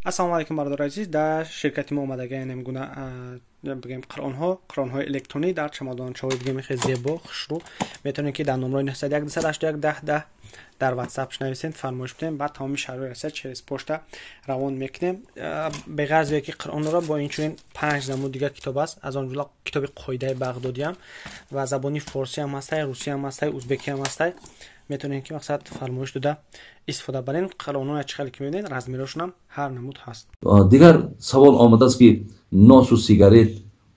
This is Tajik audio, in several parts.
ассалому алайкум бародари азиз. дар ширкати мо омадаган гуна бигем қиронҳои электронӣ дар чамодончаҳои бигем хеле зебо хушрӯ метавонед ки дар номрои 912811010 дар ватсап нависед, фармоиш бидем, баъд тамоми шаҳрҳои Россия через почта равон мекунем. беғарзе ки қиронро бо инчунин 5 намуд дигар китоб аст. аз он ҷумла китоби қоидаи бағдодӣ ҳам ва забони форсӣ ҳам ҳастай, русӣ ҳам ҳастай, узбекӣ ҳам ҳастай. метавонед ки мақсад фармоиш дода истифода барен. қиронҳои ачхали ки мебинед размерошон ҳам ҳар намуд ҳаст. дигар савол омадааст ки носу сигарет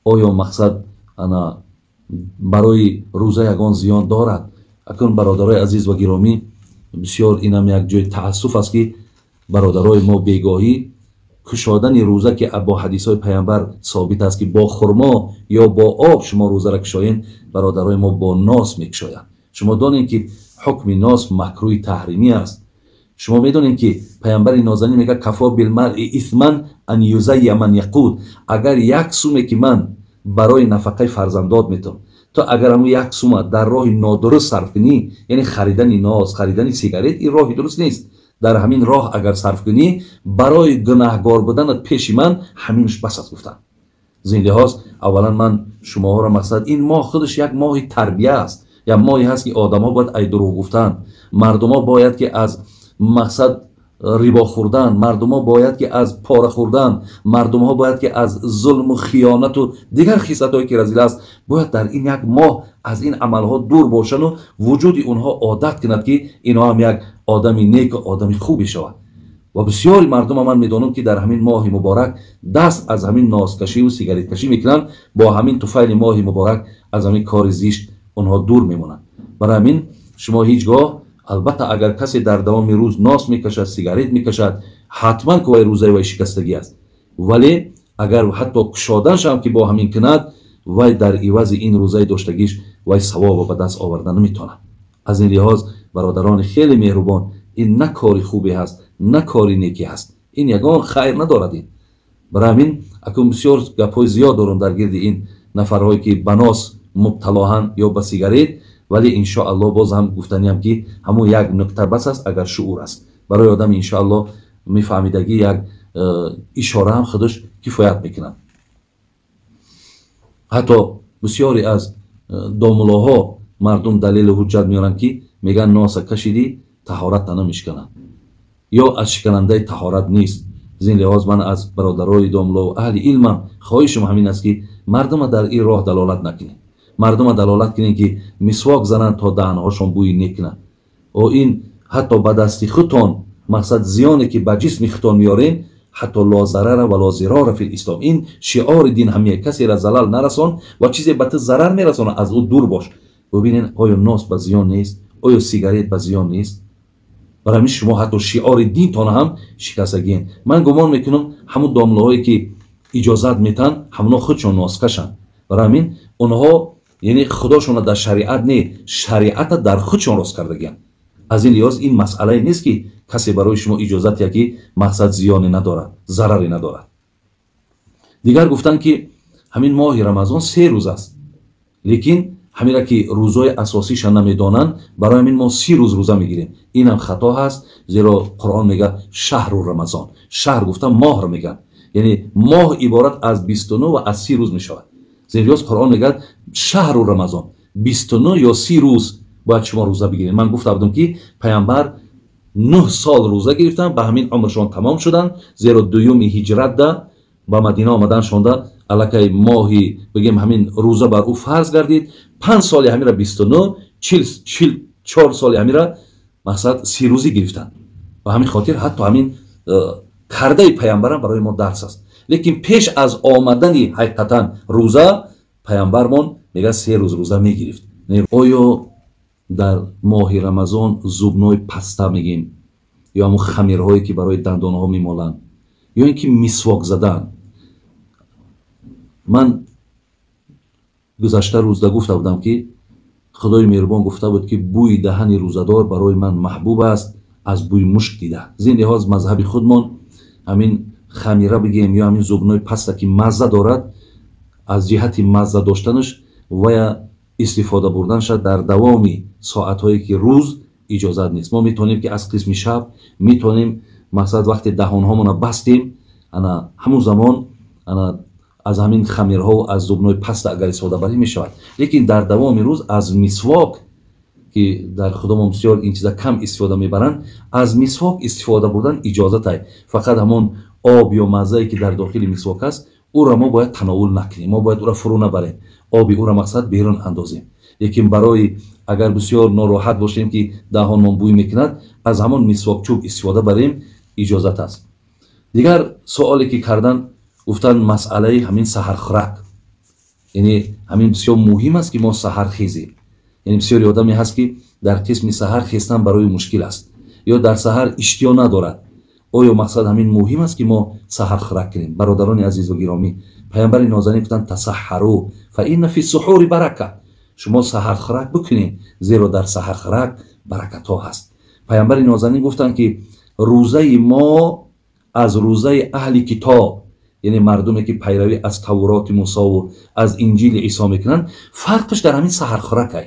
оё мақсад ана барои рӯза ягон зиён дорад? акун бародарои азиз ва гиромӣ, бисёр инам як ҷои таассуф аст ки бародарои мо бегоҳӣ кушодани рӯза ки бо ҳадисҳои пайғамбар собит аст ки бо хурмо ё бо об шумо рӯзаро кушоед, бародарои мо бо нос мекушоянд. шумо донед ки ҳукми нос макрӯҳи таҳримӣ аст. шумо медонед ки пайғамбари нозанин мегӯяд кафо билмаръи исман ан юзайя ман яқут. агар як суме ки ман барои нафақаи фарзандот метавонам, то агар ҳамун як сума дар роҳи нодуруст сарф кунӣ, яъне харидани нос, харидани сигарет, ин роҳи дуруст нест. дар ҳамин роҳ агар сарф кунӣ, барои гунаҳгор буданат пеши ман ҳаминш бас аст гуфтам. зиндиҳост, аввалан ман шумоҳоро мақсад ин моҳ худаш як моҳи тарбия аст. як моҳе ҳаст ки одамҳо бояд ай дурӯғ гуфтан, мардумҳо бояд ки аз мақсад рибо хӯрдан, мардумҳо бояд ки аз пора хӯрдан, мардумҳо бояд ки аз зулму хиёнату дигар хислатҳое ки разил аст, бояд дар ин як моҳ аз ин амалҳо дур бошану вуҷуди онҳо одат кунад ки инҳо ҳам як одами неку одами хубе шавад. ва бисёри мардумам ман медонам ки дар ҳамин моҳи муборак даст аз ҳамин носкашиву сигареткашӣ мекунанд, бо ҳамин туфайли моҳи муборак аз ҳамин кори зишт онҳо дур мемонанд. барои ҳамин шумо ҳеҷ гоҳ, албатта агар касе дар давоми рӯз нос мекашад, сигарет мекашад, ҳатман ки вай рӯзаи вай шикастагӣ аст. вале агар ҳатто кушоданшам ки бо ҳамин кунад, вай дар ивази ин рӯзаи доштагиш вай савобро ба даст оварда наметавонад. аз ин лиҳоз бародарони хеле меҳрубон, ин на кори хубе ҳаст, на кори некӣ ҳаст. ин ягон хайр надорад. ин барои ҳамин акун бисёр гапҳои зиёд дорам дар гирди ин нафарҳое ки ба нос мубталоҳанд ё ба сигарет, вале иншоаллоҳ боз ҳам гуфтаниам ки ҳамун як нукта бас аст, агар шуъур аст. барои одам иншоаллоҳ мефаҳмидагӣ як ишора ҳам худаш кифоят мекунад. ҳатто бисёре аз домулоҳо мардум далелу ҳуҷҷат меоранд ки мегӯянд носа кашидӣ таҳоратта намешканад ё аз шиканандаи таҳорат нест. зин лиҳоз ман аз бародарои домулову аҳли илмам хоҳишам ҳамин аст ки мардума дар ин роҳ далолат накунед. мардума далолат кунед ки мисвок зананд то даҳнҳошон бӯи некунад. ин ҳатто ба дасти худтон мақсад зиёне ки ба ҷисми худтон меорем, ҳатто ло зарара ва ло зирора фил ислом. ин шиори дин ҳамия. касеро залал нарасон ва чизе ба ту зарар мерасонад, аз ӯ дур бош. бубинед оё нос ба зиён нест, оё сигарет ба зиён нест. барои ҳамин шумо ҳатто шиори динтон ҳам шикастагиен. ман гумон мекунам ҳамун домлаҳое ки иҷозат метаҳанд ҳамуно худшон носкашанд. барои ҳамин онҳо яъне худошона дар шариат не, шариата дар худшон рост кардагианд. аз ин лиҳоз ин масъалае нест ки касе барои шумо иҷозат яки мақсад зиёне надорад, зараре надорад. дигар гуфтанд ки ҳамин моҳи рамазон 3 рӯз аст, лекин ҳамира ки рӯзҳои асосиша намедонанд, барои ҳамин мо 30 рӯз рӯза мегирем. инам хато ҳаст, зеро қуръон мегӯяд шаҳру рамазон. шаҳр гуфта моҳро мегӯяд, яъне моҳ иборат аз 29 ва аз 30 рӯз мешавад. зериёз қуръон мегӯяд шаҳру рамазон, 29 ё 30 рӯз бояд шумо рӯза бигиред. ман гуфта будам ки пайғамбар 9 сол рӯза гирифтанд, ба ҳамин умршон тамом шуданд, зеро дуюми ҳиҷратда ба мадина омадан шонда аллакай моҳи бигем ҳамин рӯза бар ӯ фарз гардид. 5 соли ҳамира 29, 44 соли ҳамира мақсад 30 рӯзӣ гирифтанд. ба ҳамин хотир ҳатто ҳамин кардаи пайғамбарам барои мо дарс аст. лекин пеш аз омадани ҳақиқатан рӯза пайғамбармон мегӯяд 3 рӯз рӯза мегирифт. оё дар моҳи рамазон зубнои паста мегем ё ҳамун хамирҳое ки барои дандонҳо мемоланд ё ин ки мисвок задан. ман гузашта рӯзда гуфта будам ки худои меҳрубон гуфта буд ки бӯи даҳани рӯзадор барои ман маҳбуб аст аз бӯи мушк дида. зин лиҳоз мазҳаби худмон ҳамин хамира бигем ё ҳамин зубнои паста ки мазза дорад, аз ҷиҳати мазза доштанаш вая истифода бурданша дар давоми соатҳое ки рӯз иҷозат нест. мо метавонем ки аз қисми шаб метавонем мақсад вақте даҳонҳомона бастем ана ҳамун замон ана аз ҳамин хамирҳо аз зубнои паста агар истифода барӣ мешавад. лекин дар давоми рӯз аз мисвок ки дар худомон бисёр ин чиза кам истифода мебаранд, аз мисвок истифода бурдан иҷозат ай. фақат ҳамон об ё маззае ки дар дохили мисвок аст, уро мо бояд тановул накунем, мо бояд уро фурӯ набарем, оби уро мақсад берун андозем. лекин барои агар бисёр нороҳат бошем ки даҳонмон бӯй мекунад, аз ҳамон мисвокчӯб истифода барем, иҷозат аст. дигар суоле ки кардан, гуфтанд масъалаи ҳамин саҳархӯрак, яъне ҳамин бисёр муҳим аст ки мо саҳар хезем. яъне бисёри одаме ҳаст ки дар қисми саҳар хестан барои мушкил аст, ё дар саҳар иштиё надорад. оё мақсад ҳамин муҳим аст ки мо саҳархӯрак кунем? бародарони азиз ва гиромӣ, пайғамбари нозанин гуфтанд тасаҳҳару фа инна фи сухури барака. шумо саҳархӯрак бикунед, зеро дар саҳархӯрак баракатҳо ҳаст. пайғамбари нозанин гуфтанд ки рӯзаи мо аз рӯзаи аҳли китоб, яъне мардуме ки пайравӣ аз тавроти мусову аз инҷили исо мекунанд, фарқш дар ҳамин саҳархӯрак ай.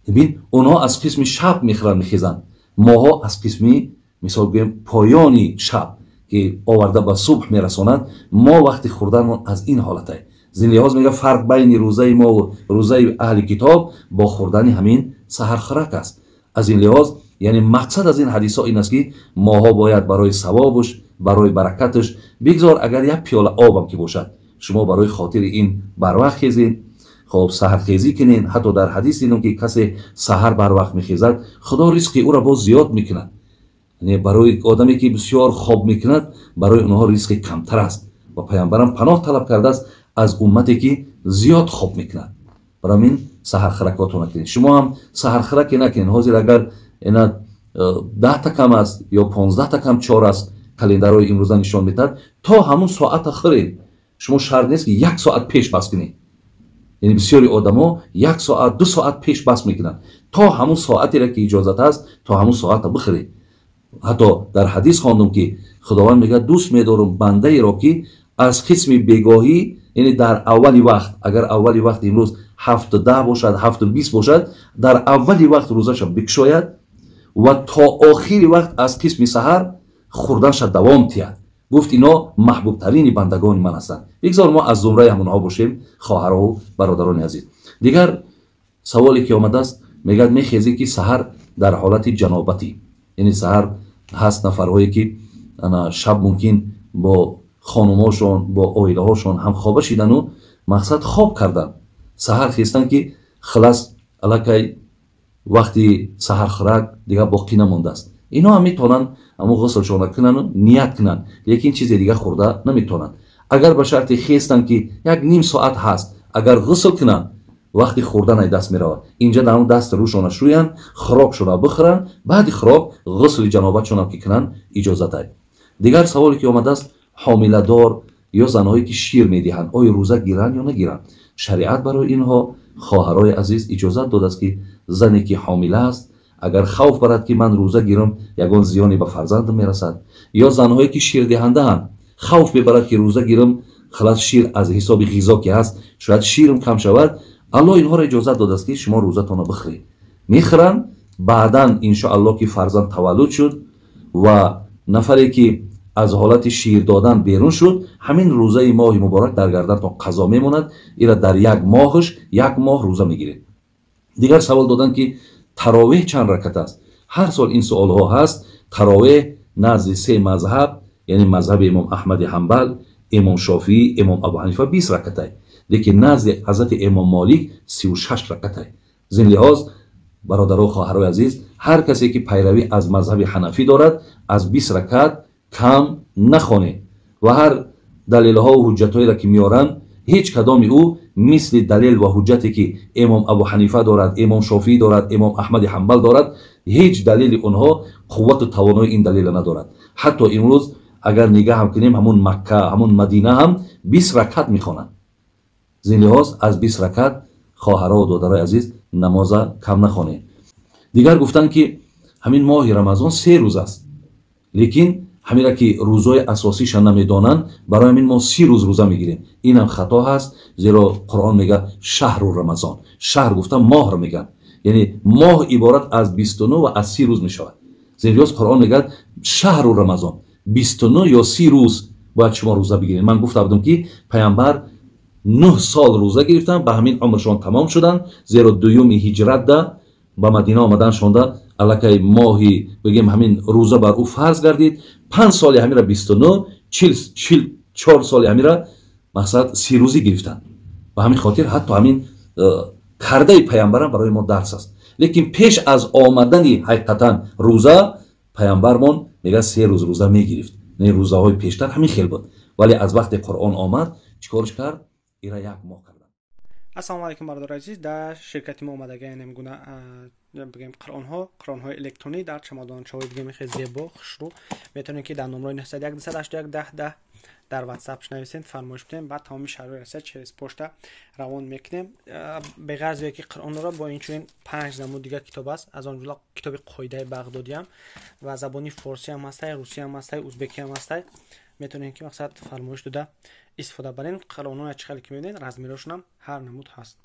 бибин онҳо аз қисми шаб мехезанд, моҳо аз қисми мисол гӯем поёни шаб ки оварда ба субҳ мерасонад, мо вақти хӯрданмон аз ин ҳолат ай. зин лиҳоз мега фарқ байни рӯзаи мо ва рӯзаи аҳли китоб бо хӯрдани ҳамин саҳархӯрак аст. аз ин лиҳоз яъне мақсад аз ин ҳадисҳо ин аст ки моҳо бояд барои савобаш, барои баракаташ бигзор агар як пиёла обам ки бошад, шумо барои хотири ин барвақт хезед, хоб саҳархезӣ кунед. ҳатто дар ҳадис дидем ки касе саҳар барвақт мехезад, худо ризқи уро боз зиёд мекунад. яъне барои одаме ки бисёр хоб мекунад, барои онҳо ризқи камтар аст. ва пайғамбарам паноҳ талаб кардааст аз уммате ки зиёд хоб мекунад. барои ин саҳархӯракотро накунед. шумо ҳам саҳархӯраке накунед. ҳозир агар ина 10 кам аст ё 15 кам 4 аст, календарҳои имрӯза нишон медиҳад, то ҳамун соата хӯред. шумо шарт нест ки 1 соат пеш бас кунед. яъне бисёри одамо 1 соат 2 соат пеш бас мекунанд. то ҳамун соатере ки иҷозат аст, то ҳамун соата бихӯред. ҳатто дар ҳадис хондум ки худованд мегӯяд дӯст медорам бандаеро ки аз қисми бегоҳӣ, яъне дар аввали вақт, агар аввали вақт имрӯз 7:10 бошад, 7:20 бошад, дар аввали вақт рӯзаша бикушояд ва то охири вақт аз қисми саҳар хӯрданша давом тиҳад. гуфт ино маҳбубтарини бандагони ман ҳастанд. бигзор мо аз зумраи ҳамонҳо бошем, хоҳарову бародарони азиз. дигар саволе ки омадааст, мегӯяд мехезӣ ки саҳар дар ҳолати ҷанобатӣ, яъне саҳар ҳаст нафарҳое ки шаб мумкин бо хонумҳошон, бо оилаҳошон ҳамхоба шидану мақсад хоб кардан. саҳар хестан ки халас аллакай вақти саҳархӯрак дигар боқӣ намондааст. ино ҳам метавонанд ҳамон ғуслшона кунанд, ният кунанд, лекин чизе дигар хӯрда наметавонанд. агар ба шарти хестанд ки 1 соат ҳаст, агар ғусл кунанд, вақти хӯрдан ай даст меравад. инҷа дар он даст рӯшона шӯянд, хӯрокшона бихӯранд, баъди хӯрок ғусли ҷанобатшонам ки кунанд, иҷозат ай. дигар саволе ки омадааст, ҳомиладор ё занҳое ки шир медиҳанд, оё рӯза гиранд ё нагиранд? шариат барои инҳо, хоҳарои азиз, иҷозат додааст ки зане ки ҳомила аст, агар хавф барад ки ман рӯза гирам, ягон зиёне ба фарзандам мерасад, ё занҳое ки ширдиҳандаанд, хавф мебарад ки рӯза гирам, халас шир аз ҳисоби ғизо ки ҳаст, шояд ширам кам шавад, алло инҳоро иҷозат додааст ки шумо рӯзатонро бихӯред. мехӯранд, баъдан иншоалло ки фарзанд таваллуд шуд ва нафаре ки аз ҳолати шир додан берун шуд, ҳамин рӯзаи моҳи муборак дар гардантон қазо мемонад. ира дар 1 моҳш 1 моҳ рӯза мегиред. дигар савол доданд ки таровеҳ чанд ракат аст? ҳар сол ин суолҳо ҳаст. таровеҳ назди 3 мазҳаб, яъне мазҳаби имом аҳмади ҳамбал, имом шофиӣ, имом абу ҳанифа 20 ракат ай, лекин назди ҳазрати имом молик 36 ракат ай. зин лиҳоз бародаро хоҳарои азиз, ҳар касе ки пайравӣ аз мазҳаби ҳанафӣ дорад, аз 20 ракат кам нахонед. ва ҳар далелҳо ва ҳуҷҷатҳоеро ки меоранд, ҳеҷ кадоми ӯ мисли далел ва ҳуҷҷате ки имом абу ҳанифа дорад, имом шофиӣ дорад, имом аҳмади ҳамбал дорад, ҳеҷ далели онҳо қуввату тавонои ин далела надорад. ҳатто имрӯз агар нигаҳ ҳам кунем, ҳамун макка, ҳамун мадина ҳам 20 ракат мехонанд. зин лиҳоз аз 20 ракат хоҳаро додарои азиз намоза кам нахонед. дигар гуфтанд ки ҳамин моҳи рамазон 3 рӯз аст, лекин ҳамира ки рӯзҳои асосиша намедонанд, барои ҳамин мо 30 рӯз рӯза мегирем. инам хато ҳаст, зеро Қуръон мега шаҳру рамазон. шаҳр гуфта моҳро меган, яъне моҳ иборат аз 29 ва аз 30 рӯз мешавад. зеро Қуръон мегӯяд шаҳру рамазон, 29 ё 30 рӯз. باید شما روزه بگیرید. من گفته بودم که پیامبر 9 سال روزه گرفتن، به همین عمرشان تمام شدن، زیرا دوم هجرت ده با مدینه آمدن شونده الکی ماهی بگیم همین روزه بر او فرض گردید. 5 سال همین را 29 44 سال همین را مقصد 30 روزی گرفتن. به همین خاطر حتی همین کرده پیامبر برای ما درس است. لیکن پیش از آمدن حقیقتا روزه پیامبرمون میگه 3 روز روزه میگرفت، نه روزه های پیشتر همین خیلی بود، ولی از وقت قرآن آمد چیکارش کرد؟ ایرا 1 ماه کردن. ассалому алайкум бародари азиз. дар ширкати мо омадагием гуна бигем қироъонҳои электронӣ дар чамодончаҳои бигем хеле зебо хушрӯ метавонед ки дар номраи 901 дар WhatsApp нависед, фармоиш кунед, баъд тамоми шаҳрҳои Россия через почта равон мекунем. беғарз ки қироъонро бо инчунин 5 намуд дигар китоб аст, аз он ҷумла китоби қоидаи бағдодиам ва забони форсӣ ҳам ҳастай, русӣ ҳам ҳастай, узбекӣ ҳам ҳастай. метавонед ки мақсад фармоиш дода истифода баред. қироъонҳои чӣ хеле ки мебинед размерашон ҳам ҳар намуд ҳаст.